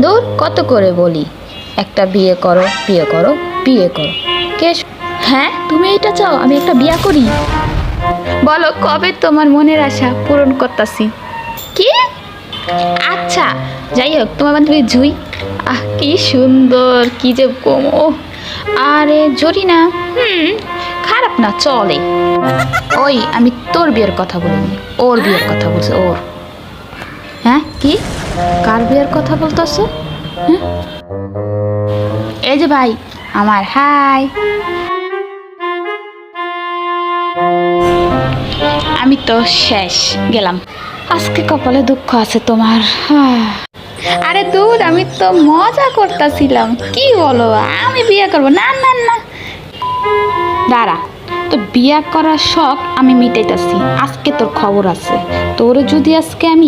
দূর কত করে বলি একটা বিয়ে করো বিয়ে করো বিয়ে করো। কে হ্যাঁ তুমি এটা চাও আমি একটা বিয়ে করি? বলো কবে তোমার মনের আশা পূরণ করতাছি। কি? আচ্ছা যাই হোক তোমার বান্ধবী জুই, কি সুন্দর, কি যে কমো। আরে জরি না, খারাপ না, চলে। ওই আমি তোর বিয়ের কথা বলিনি, ওর বিয়ের কথা বলছি, ওর। হ্যাঁ কি? কার বিয়ের কথা বলতেছো? হ্যাঁ এই যে ভাই আমার, হাই। আমি তো শেষ, গেলাম। আজকে কপালে দুঃখ আছে তোমার। আরে দূর, আমি তো মজা করতেছিলাম। কি বলো আমি বিয়ে করবো? না না না, দাঁড়া, তো বিয়ে করার শখ আমি মিটাইতেছি। আজকে তোর খবর আছে, তোর যদি আজকে আমি